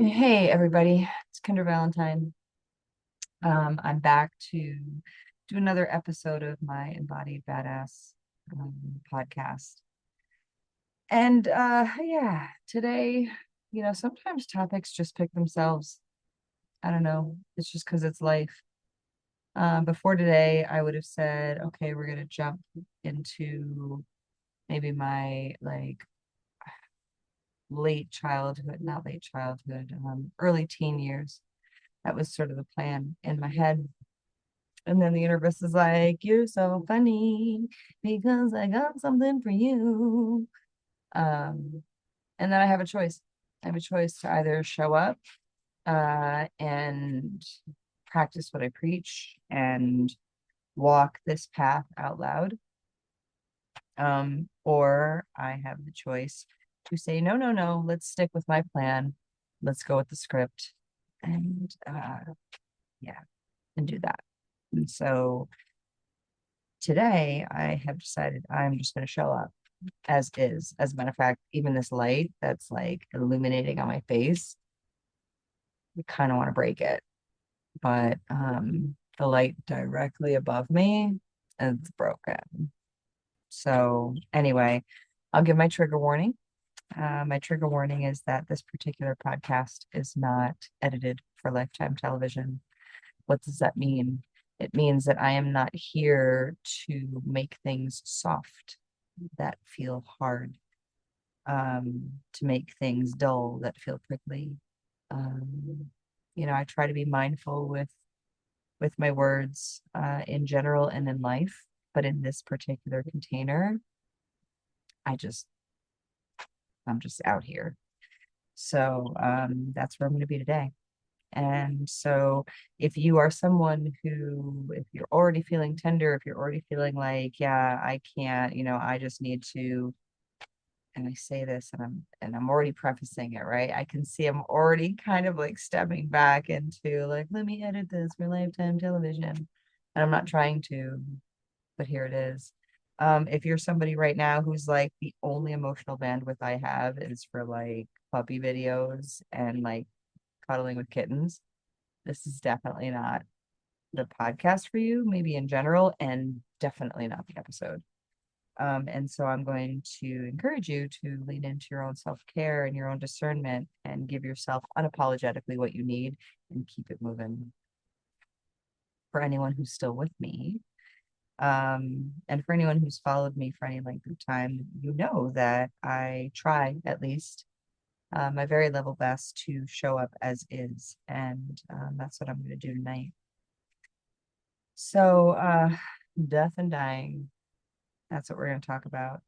Hey everybody, it's Kendra Valentine. I'm back to do another episode of my Embodied Badass podcast. And yeah, today, sometimes topics just pick themselves. I don't know. It's just because it's life. Before today, I would have said, okay, we're gonna jump into maybe my like late childhood, not late childhood, early teen years. That was sort of the plan in my head. And then the universe is like, you're so funny because I got something for you. Um, and then I have a choice. I have a choice to either show up and practice what I preach and walk this path out loud. Or I have the choice to say, no, no, no, let's stick with my plan. Let's go with the script and yeah, and do that. And so today I have decided I'm just going to show up as is. As a matter of fact, even this light that's like illuminating on my face, I kind of want to break it. But the light directly above me is broken. So anyway, I'll give my trigger warning. My trigger warning is that this particular podcast is not edited for Lifetime television. What does that mean? It means that I am not here to make things soft that feel hard, to make things dull that feel prickly. Um, I try to be mindful with my words in general and in life, but in this particular container, I just I'm just out here. So that's where I'm going to be today. And so, if you are someone who, if you're already feeling tender, if you're already feeling like, yeah, I can't, I just need to, and I say this and I'm already prefacing it, right? I can see I'm already kind of like stepping back into like, let me edit this for Lifetime television. And I'm not trying to, but here it is. If you're somebody right now who's like the only emotional bandwidth I have is for like puppy videos and like cuddling with kittens, this is definitely not the podcast for you, maybe in general, and definitely not the episode. And so I'm going to encourage you to lean into your own self care and your own discernment and give yourself unapologetically what you need and keep it moving. For anyone who's still with me, and for anyone who's followed me for any length of time, you know that I try at least my very level best to show up as is. And that's what I'm going to do tonight. So, death and dying, that's what we're going to talk about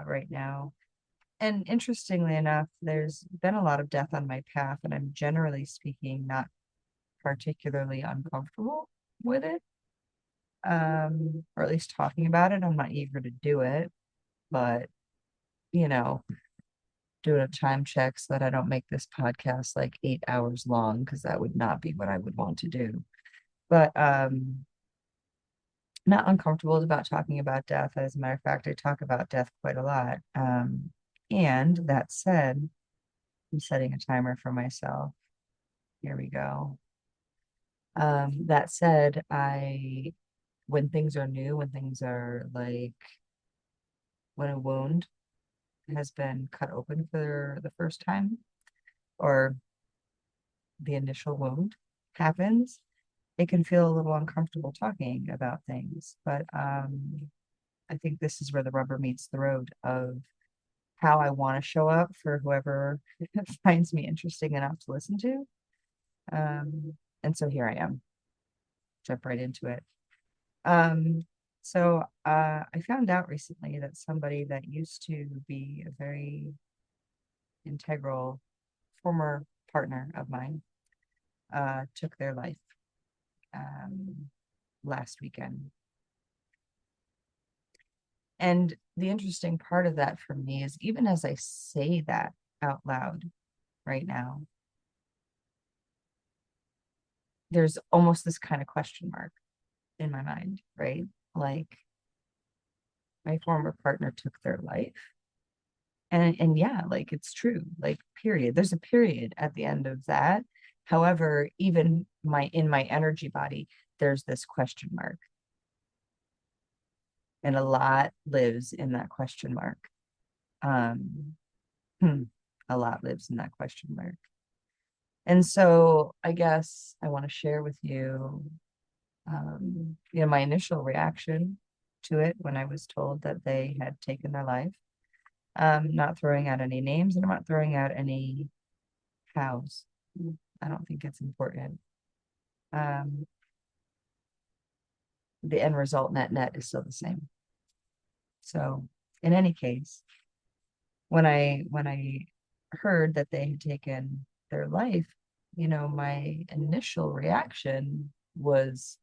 right now. And interestingly enough, there's been a lot of death on my path, and I'm generally speaking not particularly uncomfortable with it, or at least talking about it. I'm not eager to do it, but you know, doing a time check so that I don't make this podcast like 8 hours long, because that would not be what I would want to do. But not uncomfortable about talking about death. As a matter of fact, I talk about death quite a lot. And that said, I'm setting a timer for myself. Here we go. That said, when things are new, when things are like when a wound has been cut open for the first time, or the initial wound happens, it can feel a little uncomfortable talking about things. But I think this is where the rubber meets the road of how I want to show up for whoever finds me interesting enough to listen to. And so here I am, jump right into it. I found out recently that somebody that used to be a very integral former partner of mine took their life um, last weekend. And the interesting part of that for me is even as I say that out loud right now, there's almost this kind of question mark in my mind, right? Like, my former partner took their life. And yeah, like it's true, like period. There's a period at the end of that. However, even in my energy body, there's this question mark. And a lot lives in that question mark. Um, hmm, a lot lives in that question mark. And so I guess I want to share with you, my initial reaction to it when I was told that they had taken their life. Not throwing out any names, and I'm not throwing out any hows. I don't think it's important. Um, the end result net is still the same. So in any case, when I heard that they had taken their life, my initial reaction was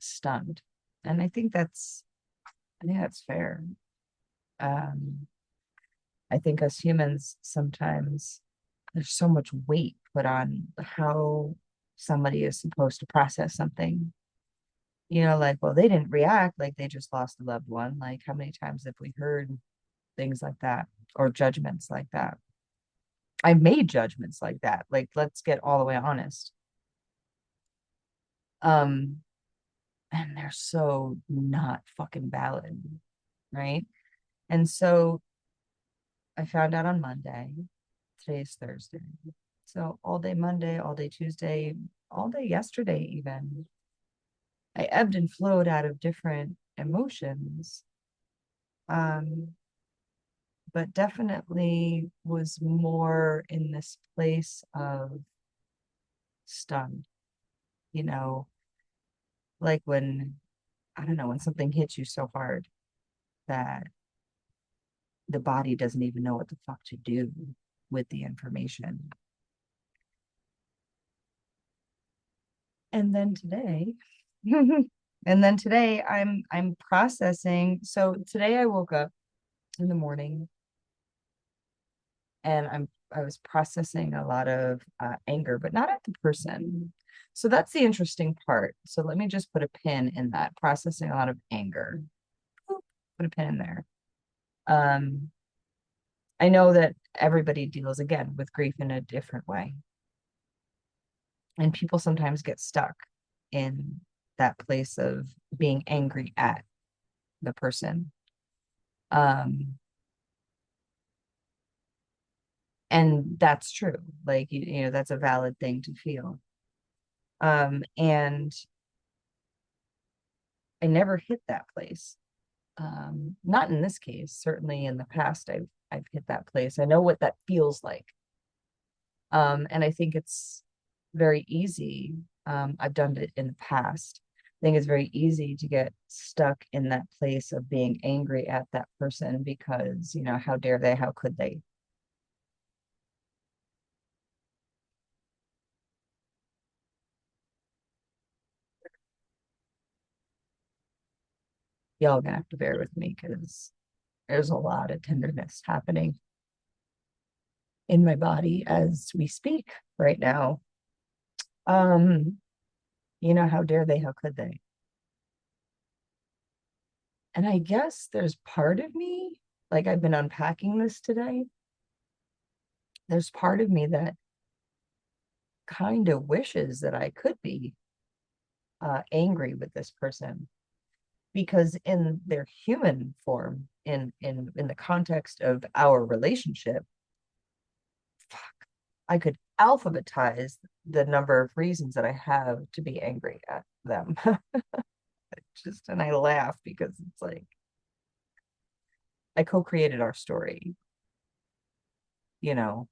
stunned. And I think that's fair. Um, I think as humans, sometimes there's so much weight put on how somebody is supposed to process something. Like, well, they didn't react, like they just lost a loved one. Like, how many times have we heard things like that or judgments like that? I made judgments like that. Like, let's get all the way honest. Um, and they're so not fucking valid, right? And so I found out on Monday. Today's Thursday. So all day Monday, all day Tuesday, all day yesterday, even. I ebbed and flowed out of different emotions. Um, but definitely was more in this place of stunned, you know, like when, I don't know, when something hits you so hard that the body doesn't even know what the fuck to do with the information. And then today, and then today I'm processing. So today I woke up in the morning and I was processing a lot of anger, but not at the person. So that's the interesting part. So let me just put a pin in that, processing a lot of anger. Put a pin in there. Um, I know that everybody deals again with grief in a different way. And people sometimes get stuck in that place of being angry at the person. Um, and that's true. Like, that's a valid thing to feel. And I never hit that place. Not in this case. Certainly in the past, I've hit that place. I know what that feels like. And I think it's very easy. I've done it in the past. I think it's very easy to get stuck in that place of being angry at that person because, how dare they? How could they? Y'all gonna have to bear with me because there's a lot of tenderness happening in my body as we speak right now. Um, how dare they? How could they? And I guess there's part of me, like I've been unpacking this today. There's part of me that kind of wishes that I could be angry with this person because in their human form, in the context of our relationship, I could alphabetize the number of reasons that I have to be angry at them. And I laugh because it's like I co-created our story. You know,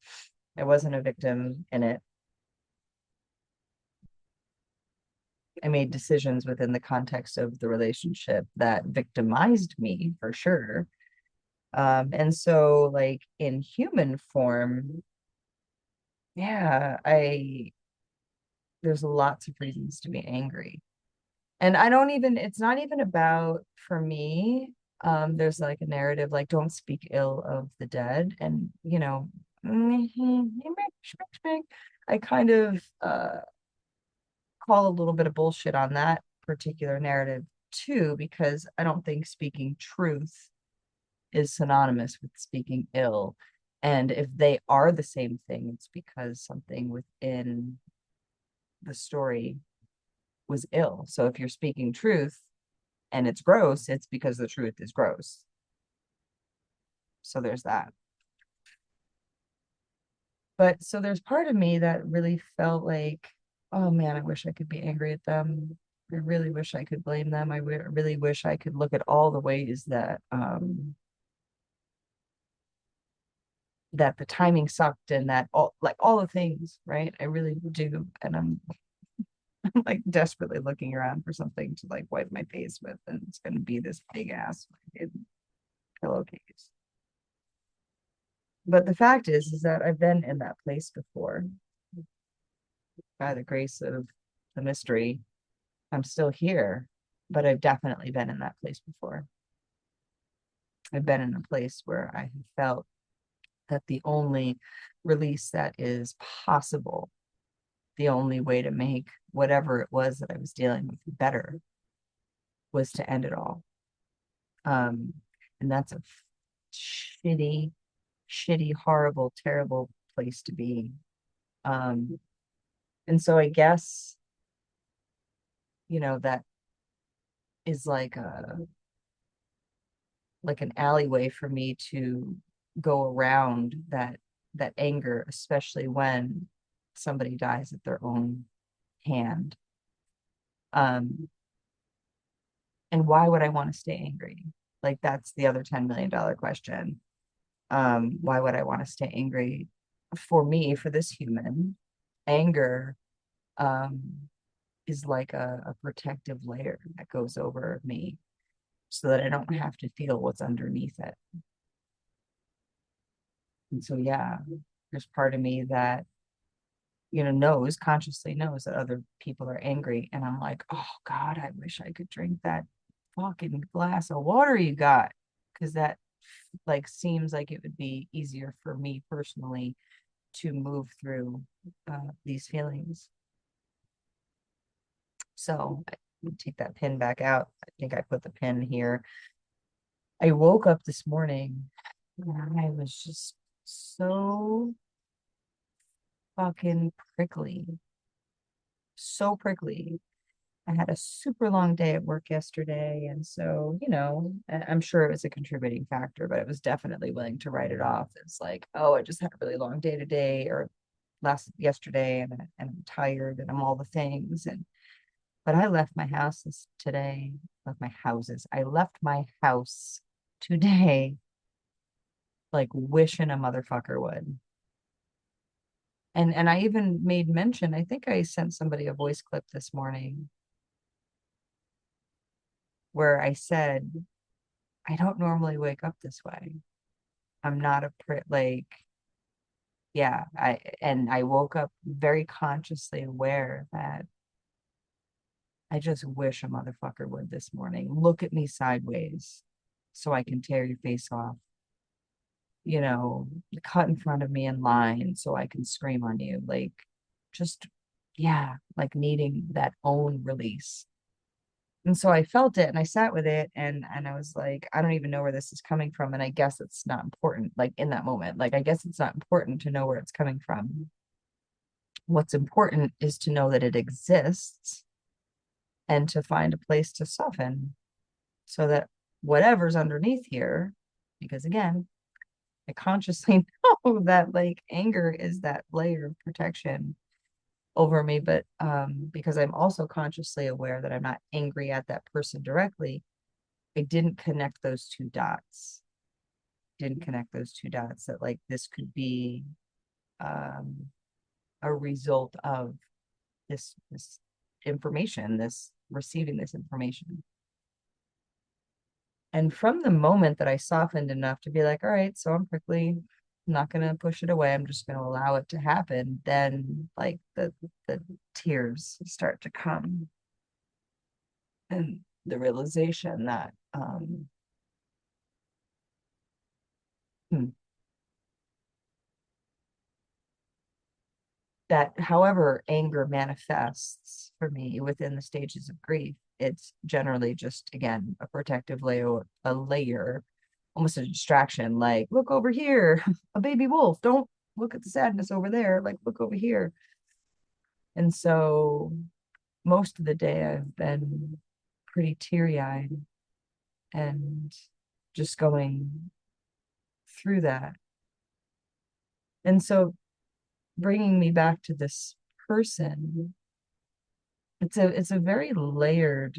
I wasn't a victim in it. I made decisions within the context of the relationship that victimized me for sure. And so like in human form, yeah, there's lots of reasons to be angry. And I don't even, it's not even about for me. There's like a narrative like don't speak ill of the dead. And I kind of call a little bit of bullshit on that particular narrative too, because I don't think speaking truth is synonymous with speaking ill. And if they are the same thing, it's because something within the story was ill. So if you're speaking truth and it's gross, it's because the truth is gross. So there's that. But so there's part of me that really felt like, oh man, I wish I could be angry at them. I really wish I could blame them. Really wish I could look at all the ways that the timing sucked and that all the things, right? I really do. And I'm like desperately looking around for something to like wipe my face with, and it's gonna be this big ass pillowcase. But the fact is that I've been in that place before. By the grace of the mystery, I'm still here, but I've definitely been in that place before. I've been in a place where I have felt that the only release that is possible, the only way to make whatever it was that I was dealing with better, was to end it all. And that's a shitty, shitty, horrible, terrible place to be. And so I guess, that is like an alleyway for me to go around that anger, especially when somebody dies at their own hand. And why would I want to stay angry? Like that's the other $10 million question. Why would I want to stay angry? For me, for this human, anger um, is like a protective layer that goes over me so that I don't have to feel what's underneath it. And so, yeah, there's part of me that, consciously knows that other people are angry. And I'm like, oh God, I wish I could drink that fucking glass of water you got. Because that like seems like it would be easier for me personally to move through these feelings. So I take that pin back out. I think I put the pin here. I woke up this morning and I was just so fucking prickly. So prickly. I had a super long day at work yesterday. And so, I'm sure it was a contributing factor, but I was definitely willing to write it off. It's like, oh, I just had a really long day today or yesterday and I'm tired and I'm all the things. But I left my house today, I left my house today like wishing a motherfucker would. And I even made mention, I think I sent somebody a voice clip this morning where I said, I don't normally wake up this way. I'm not yeah, I woke up very consciously aware that I just wish a motherfucker would this morning. Look at me sideways so I can tear your face off. Cut in front of me in line so I can scream on you. Like, just, yeah, like needing that own release. And so I felt it and I sat with it and I was like, I don't even know where this is coming from. And I guess it's not important, like in that moment. Like, I guess it's not important to know where it's coming from. What's important is to know that it exists and to find a place to soften so that whatever's underneath here, because again, I consciously know that like anger is that layer of protection over me, but because I'm also consciously aware that I'm not angry at that person directly, I didn't connect those two dots. That like this could be a result of this information, this receiving this information. And from the moment that I softened enough to be like, all right, so I'm prickly, I'm not going to push it away. I'm just going to allow it to happen. Then like the tears start to come and the realization that, hmm, that however anger manifests for me within the stages of grief, it's generally just, again, a protective layer, almost a distraction, like, look over here, a baby wolf, don't look at the sadness over there, like, look over here. And so most of the day I've been pretty teary-eyed and just going through that. And so bringing me back to this person, it's a very layered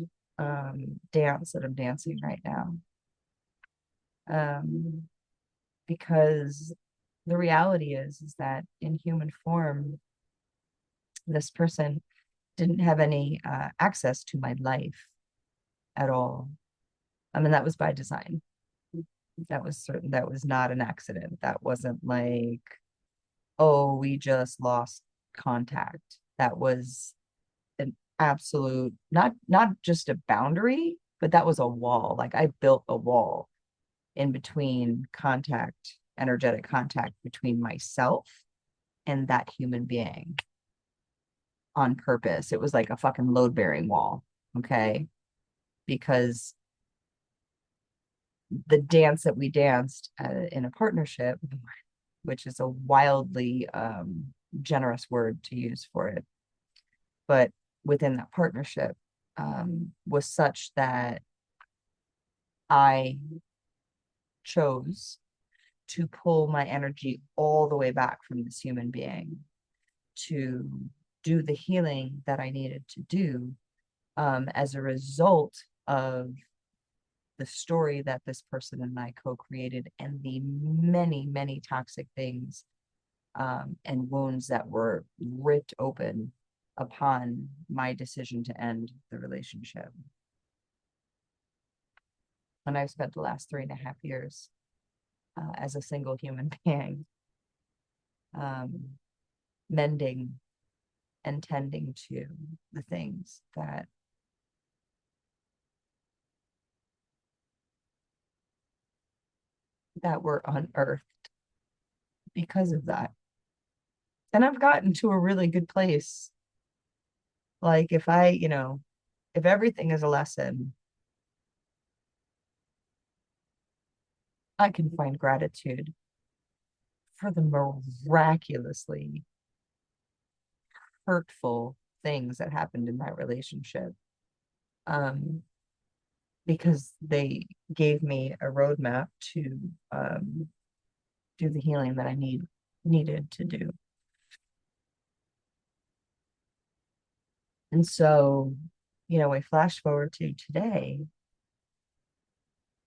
dance that I'm dancing right now. Um, because the reality is that in human form, this person didn't have any access to my life at all. I mean, that was by design. That was certain. That was not an accident. That wasn't like, oh, we just lost contact. That was an absolute, not just a boundary, but that was a wall. Like I built a wall in between contact, energetic contact between myself and that human being on purpose. It was like a fucking load bearing wall. Okay. Because the dance that we danced in a partnership, which is a wildly generous word to use for it, but within that partnership was such that I chose to pull my energy all the way back from this human being to do the healing that I needed to do as a result of the story that this person and I co-created and the many, many toxic things and wounds that were ripped open upon my decision to end the relationship. And I've spent the last 3.5 years as a single human being mending and tending to the things that were unearthed because of that. And I've gotten to a really good place. Like if I, if everything is a lesson, I can find gratitude for the miraculously hurtful things that happened in that relationship. Um, because they gave me a roadmap to do the healing that I needed to do. And so, we flash forward to today,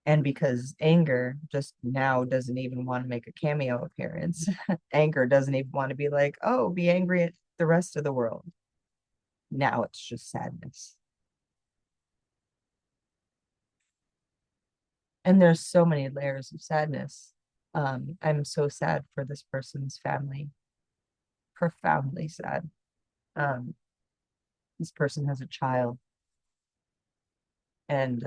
and because anger just now doesn't even want to make a cameo appearance, anger doesn't even want to be like, oh, be angry at the rest of the world. Now it's just sadness. And there's so many layers of sadness. I'm so sad for this person's family, profoundly sad. Um, this person has a child, and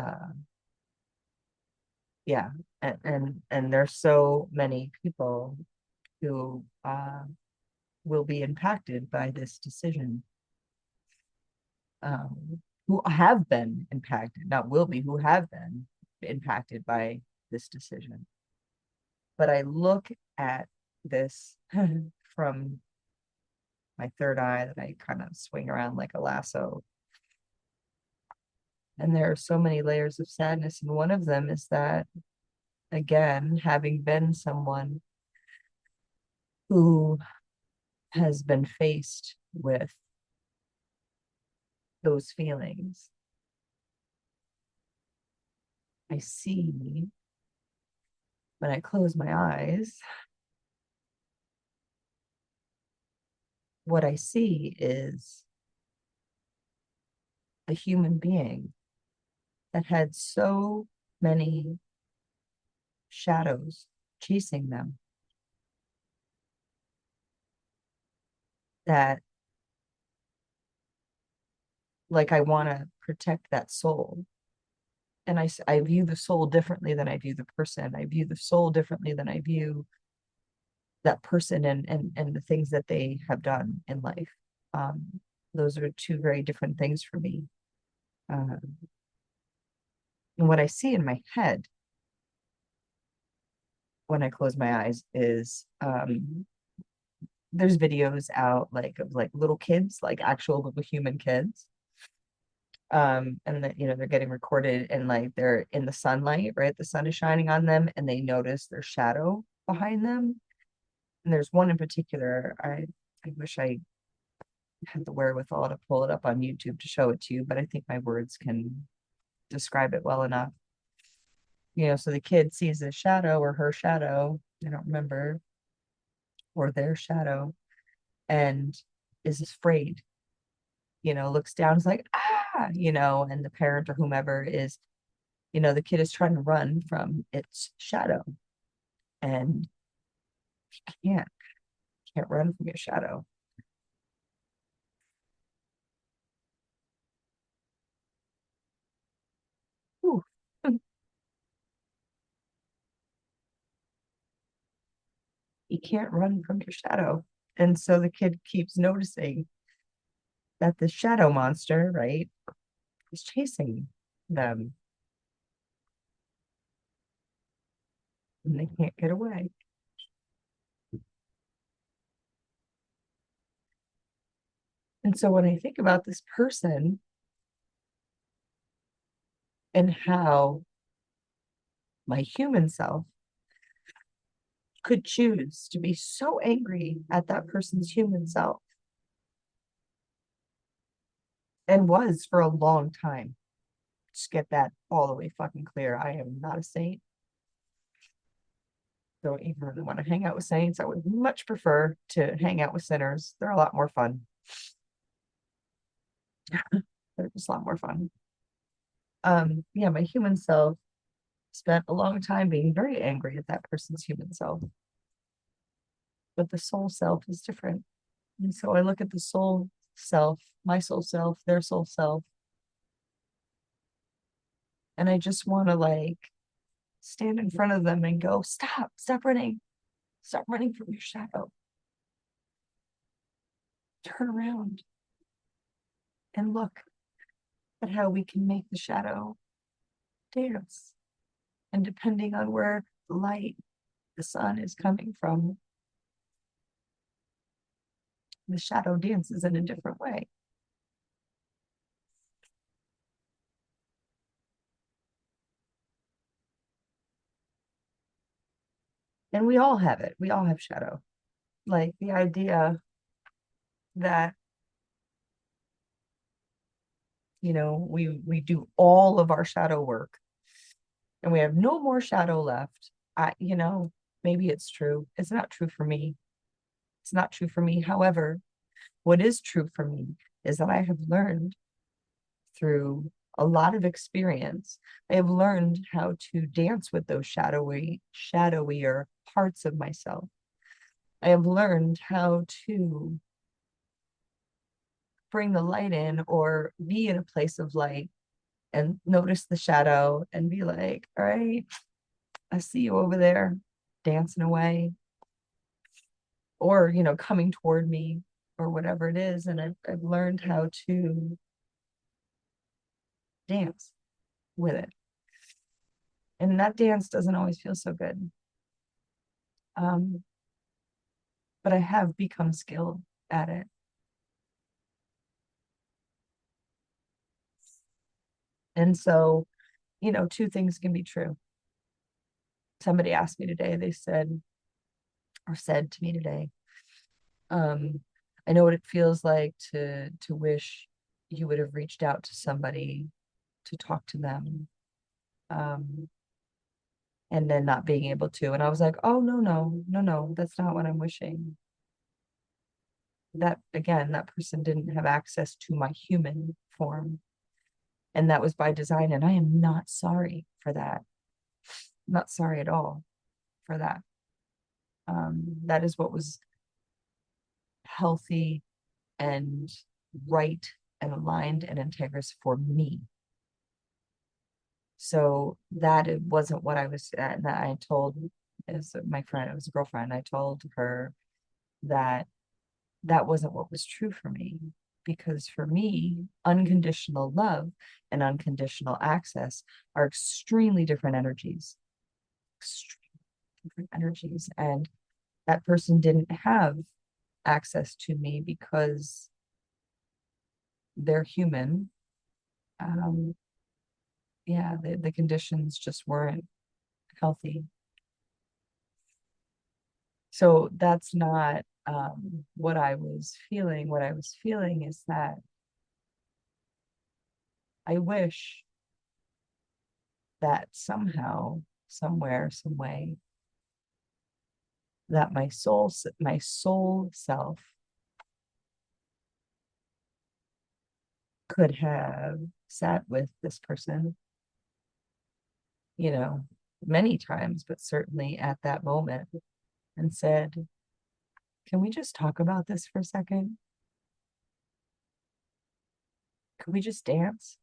yeah, and there's so many people who will be impacted by this decision, who have been impacted, not will be, who have been impacted by this decision. But I look at this from my third eye that I kind of swing around like a lasso. And there are so many layers of sadness. And one of them is that, again, having been someone who has been faced with those feelings, I see when I close my eyes, what I see is a human being that had so many shadows chasing them that, like, I want to protect that soul. And I view the soul differently than I view the person. I view the soul differently than I view that person and the things that they have done in life. Those are two very different things for me. And what I see in my head when I close my eyes is there's videos out like of like little kids, like actual little human kids. And that, you know, they're getting recorded and like they're in the sunlight, right? The sun is shining on them and they notice their shadow behind them. And there's one in particular, I wish I had the wherewithal to pull it up on YouTube to show it to you, but I think my words can describe it well enough. You know, so the kid sees his shadow or her shadow, I don't remember, or their shadow, and is afraid, you know, looks down, is like, ah, you know, and the parent or whomever is, you know, the kid is trying to run from its shadow and can't, can't run from your shadow. Ooh. You can't run from your shadow. And so the kid keeps noticing that the shadow monster, right, is chasing them and they can't get away. And so when I think about this person and how my human self could choose to be so angry at that person's human self and was for a long time. Just get that all the way fucking clear. I am not a saint. Don't even really want to hang out with saints. I would much prefer to hang out with sinners. They're a lot more fun. They're just a lot more fun. Yeah, my human self spent a long time being very angry at that person's human self. But the soul self is different. And so I look at the soul self, my soul self, their soul self, and I just want to like stand in front of them and go, stop running from your shadow. Turn around and look at how we can make the shadow dance. And depending on where the light, the sun is coming from, the shadow dances in a different way. And we all have it. We all have shadow. Like the idea that, you know, we do all of our shadow work and we have no more shadow left. You know, maybe it's true. It's not true for me. It's not true for me. However, what is true for me is that I have learned through a lot of experience, I have learned how to dance with those shadowier parts of myself. I have learned how to bring the light in or be in a place of light and notice the shadow and be like, all right, I see you over there dancing away or, you know, coming toward me or whatever it is. And I've learned how to dance with it. And that dance doesn't always feel so good. Um, but I have become skilled at it. And so, you know, two things can be true. Somebody asked me today, they said, or said to me today, um, I know what it feels like to wish you would have reached out to somebody to talk to them, um, and then not being able to. And I was like, oh no, that's not what I'm wishing. That again, that person didn't have access to my human form. And that was by design. And I am not sorry for that. Not sorry at all for that. That is what was healthy and right and aligned and integrous for me. So that it wasn't what I was that I told as my friend, it was a girlfriend. I told her that that wasn't what was true for me. Because for me, unconditional love and unconditional access are extremely different energies. Extremely. different energies. And that person didn't have access to me because they're human. Yeah, the conditions just weren't healthy. So that's not what I was feeling. What I was feeling is that I wish that somehow, somewhere, some way, that my soul self could have sat with this person, you know, many times, but certainly at that moment and said, can we just talk about this for a second? Could we just dance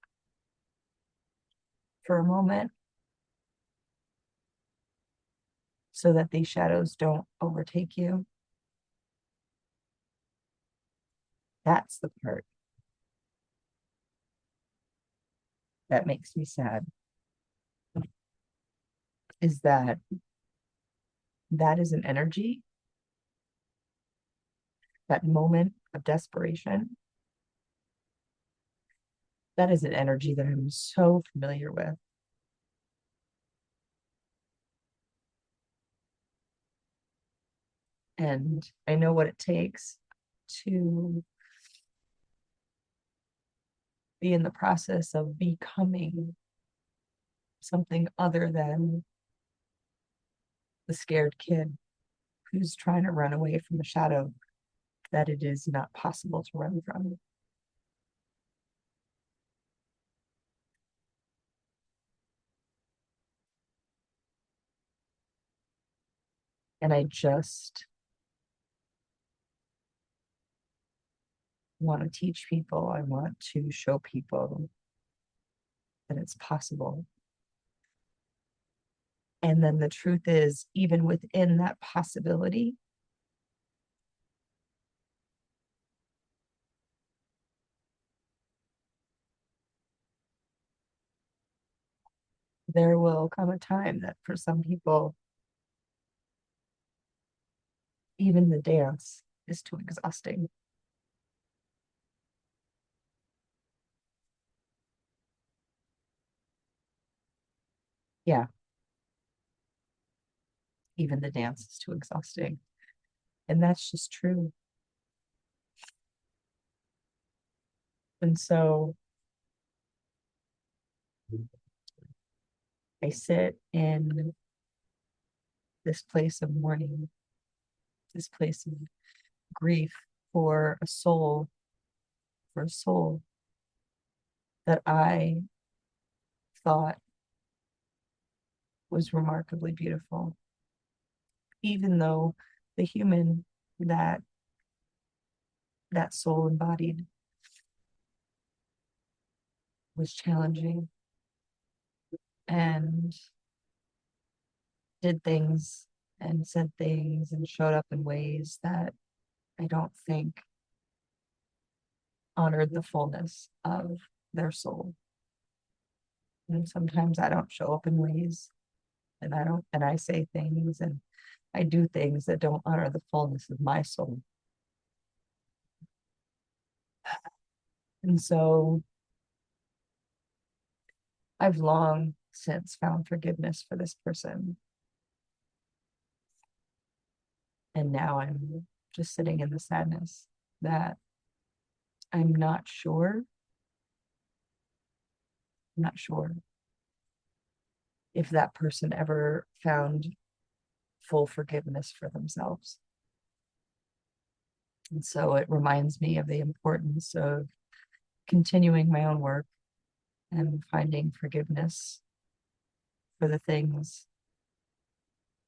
for a moment so that these shadows don't overtake you? That's the part that makes me sad, is that that is an energy, that moment of desperation. That is an energy that I'm so familiar with. And I know what it takes to be in the process of becoming something other than the scared kid who's trying to run away from the shadow that it is not possible to run from. And I just want to teach people, I want to show people that it's possible. And then the truth is, even within that possibility, there will come a time that for some people, even the dance is too exhausting. Yeah, even the dance is too exhausting. And that's just true. And so I sit in this place of mourning, this place of grief for a soul, for a soul that I thought was remarkably beautiful, even though the human that that soul embodied was challenging and did things and said things and showed up in ways that I don't think honored the fullness of their soul. And sometimes I don't show up in ways and I say things and I do things that don't honor the fullness of my soul. And so I've long since found forgiveness for this person. And now I'm just sitting in the sadness that I'm not sure. I'm not sure if that person ever found full forgiveness for themselves. And so it reminds me of the importance of continuing my own work and finding forgiveness for the things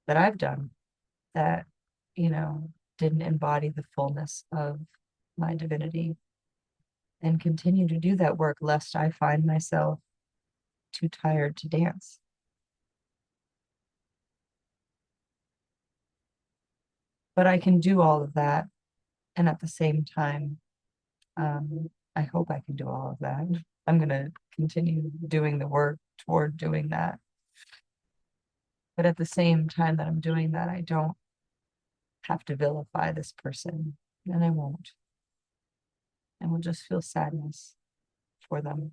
that I've done that, you know, didn't embody the fullness of my divinity, and continue to do that work lest I find myself too tired to dance. But I can do all of that. And at the same time, I hope I can do all of that. I'm going to continue doing the work toward doing that. But at the same time that I'm doing that, I don't have to vilify this person, and I won't. And will just feel sadness for them.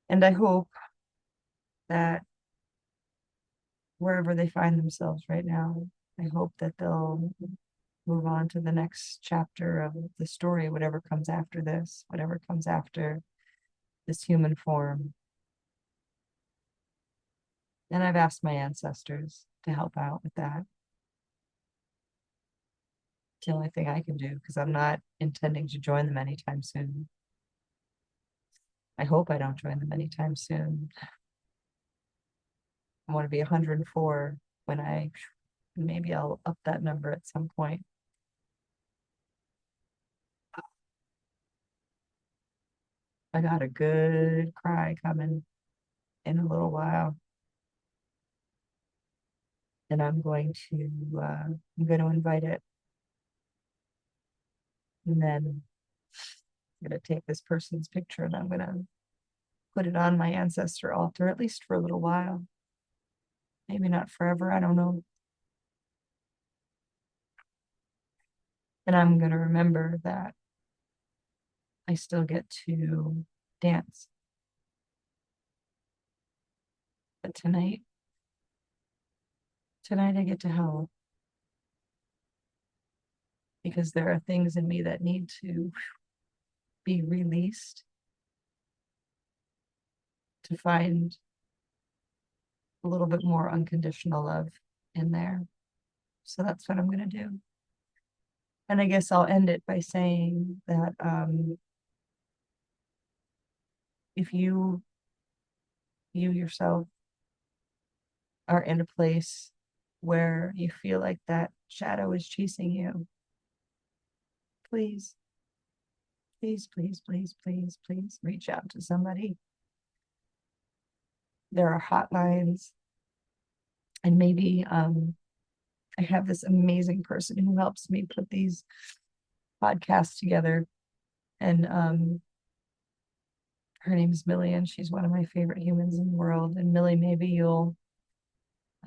And I hope that wherever they find themselves right now, I hope that they'll move on to the next chapter of the story, whatever comes after this, whatever comes after this human form. And I've asked my ancestors to help out with that. It's the only thing I can do because I'm not intending to join them anytime soon. I hope I don't join them anytime soon. I want to be 104 when maybe I'll up that number at some point. I got a good cry coming in a little while. And I'm going to invite it. And then I'm going to take this person's picture and I'm going to put it on my ancestor altar, at least for a little while. Maybe not forever, I don't know. And I'm going to remember that I still get to dance. But tonight I get to howl. Because there are things in me that need to be released to find a little bit more unconditional love in there. So that's what I'm going to do. And I guess I'll end it by saying that if you yourself are in a place where you feel like that shadow is chasing you, please, please, please, please, please, please reach out to somebody. There are hotlines, and maybe I have this amazing person who helps me put these podcasts together, and her name is Millie, and she's one of my favorite humans in the world. And Millie, maybe you'll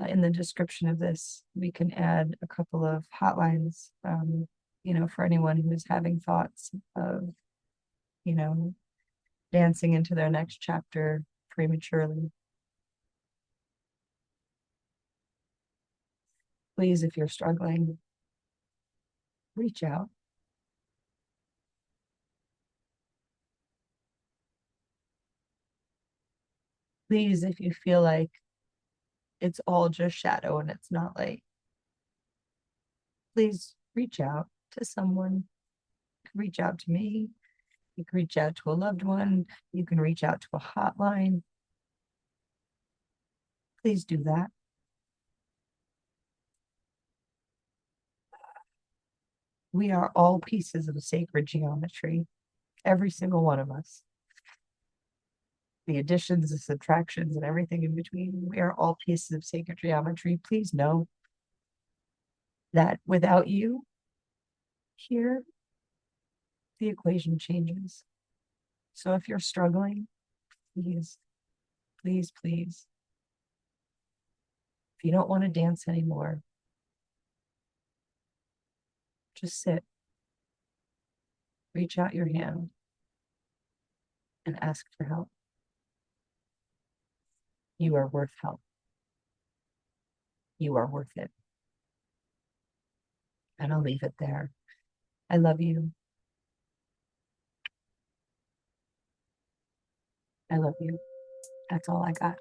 in the description of this, we can add a couple of hotlines, for anyone who's having thoughts of, dancing into their next chapter prematurely. Please, if you're struggling, reach out. Please, if you feel like it's all just shadow and it's not light, please reach out to someone. Reach out to me. You can reach out to a loved one. You can reach out to a hotline. Please do that. We are all pieces of sacred geometry, every single one of us. The additions, the subtractions, and everything in between. We are all pieces of sacred geometry. Please know that without you here, the equation changes. So if you're struggling, please, please, please, if you don't want to dance anymore, just sit, reach out your hand, and ask for help. You are worth help. You are worth it. And I'll leave it there. I love you. I love you. That's all I got.